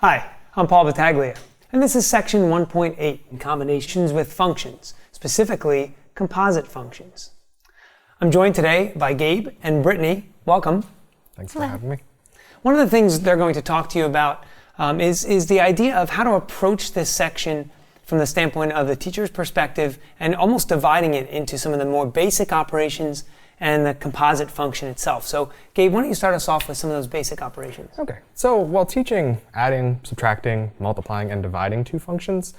Hi, I'm Paul Battaglia, and this is section 1.8 in combinations with functions, specifically composite functions. I'm joined today by Gabe and Brittany. Welcome. Thanks for having me. One of the things they're going to talk to you about is the idea of how to approach this section from the standpoint of the teacher's perspective and almost dividing it into some of the more basic operations and the composite function itself. So, Gabe, why don't you start us off with some of those basic operations? Okay, so while teaching adding, subtracting, multiplying, and dividing two functions,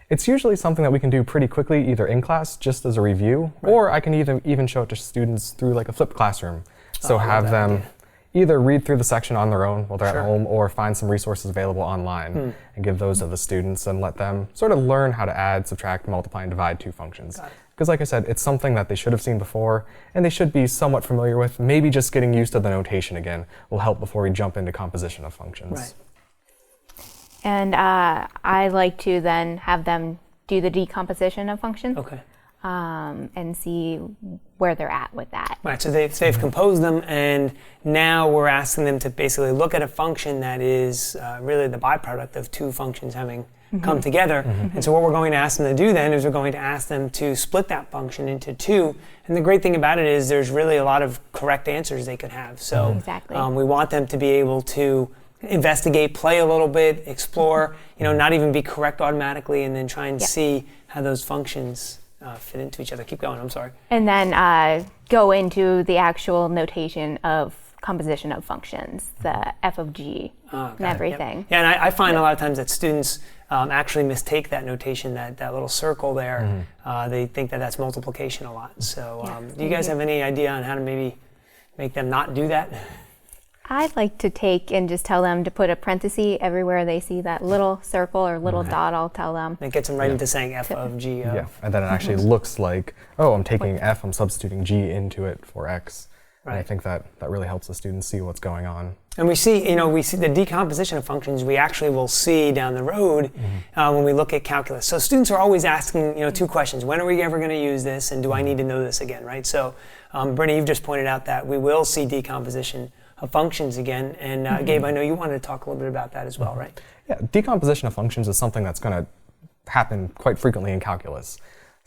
it's usually something that we can do pretty quickly, either in class, just as a review, or I can even show it to students through like a flipped classroom. So have them either read through the section on their own while they're at home, or find some resources available online and give those to the students and let them sort of learn how to add, subtract, multiply, and divide two functions. Because like I said, it's something that they should have seen before and they should be somewhat familiar with. Maybe just getting used to the notation again will help before we jump into composition of functions. Right. And I like to then have them do the decomposition of functions. Okay. And see where they're at with that. Right, so they've composed them, and now we're asking them to basically look at a function that is really the byproduct of two functions having come together. And so what we're going to ask them to do then is we're going to ask them to split that function into two. And the great thing about it is there's really a lot of correct answers they could have. So Exactly. We want them to be able to investigate, play a little bit, explore, not even be correct automatically, and then try and see how those functions fit into each other. Keep going, I'm sorry. And then go into the actual notation of composition of functions, the f of g and everything. Yeah, and I find a lot of times that students actually mistake that notation, that little circle there. They think that that's multiplication a lot. So do you guys have any idea on how to maybe make them not do that? I'd like to take and just tell them to put a parenthesis everywhere they see that little circle or little dot. I'll tell them. It gets them right into saying f of g. Yeah, and then it actually looks like, oh, I'm taking f, I'm substituting g into it for x. Right. And I think that really helps the students see what's going on. And we see the decomposition of functions we actually will see down the road when we look at calculus. So students are always asking, two questions. When are we ever going to use this, and do I need to know this again, right? So, Brittany, you've just pointed out that we will see decomposition of functions again. And Gabe, I know you wanted to talk a little bit about that as well, right? Yeah, decomposition of functions is something that's going to happen quite frequently in calculus.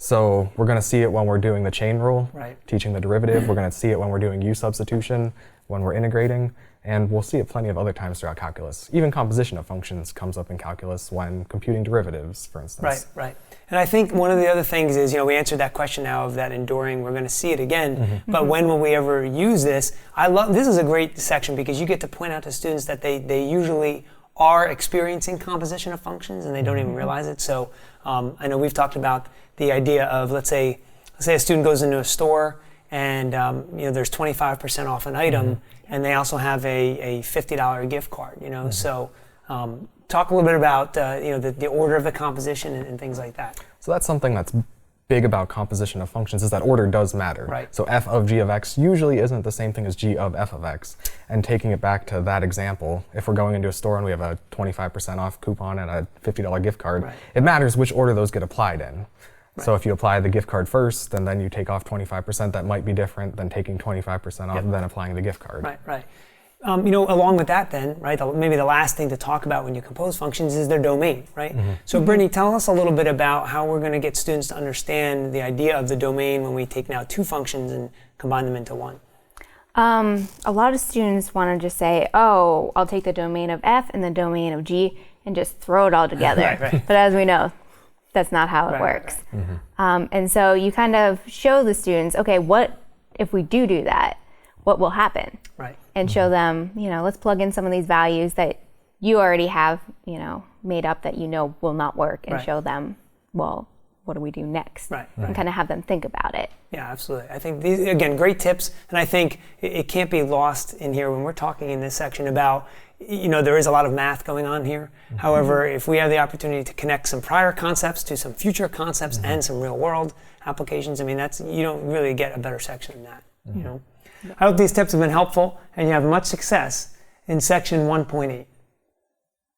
So we're going to see it when we're doing the chain rule, teaching the derivative. We're going to see it when we're doing u substitution, when we're integrating, and we'll see it plenty of other times throughout calculus. Even composition of functions comes up in calculus when computing derivatives, for instance. Right. And I think one of the other things is, we answered that question now of that enduring, we're going to see it again, but when will we ever use this? This is a great section because you get to point out to students that they usually are experiencing composition of functions and they don't even realize it. So I know we've talked about the idea of, let's say a student goes into a store and there's 25% off an item, and they also have a $50 gift card. So talk a little bit about the order of the composition and things like that. So that's something that's big about composition of functions, is that order does matter. Right. So f of g of x usually isn't the same thing as g of f of x. And taking it back to that example, if we're going into a store and we have a 25% off coupon and a $50 gift card, it matters which order those get applied in. So if you apply the gift card first and then you take off 25%, that might be different than taking 25% off and then applying the gift card. Right. Along with that then, right, maybe the last thing to talk about when you compose functions is their domain, right? So Brittany, tell us a little bit about how we're going to get students to understand the idea of the domain when we take now two functions and combine them into one. A lot of students want to just say, oh, I'll take the domain of f and the domain of g and just throw it all together. But as we know, that's not how it works. And so you kind of show the students, okay, what if we do that? What will happen? Right. And show them, let's plug in some of these values that you already have, made up that will not work, and show them, well, what do we do next? And kind of have them think about it. Yeah, absolutely. I think these, again, great tips, and I think it can't be lost in here when we're talking in this section about, there is a lot of math going on here. However, if we have the opportunity to connect some prior concepts to some future concepts and some real world applications, you don't really get a better section than that. I hope these tips have been helpful and you have much success in section 1.8.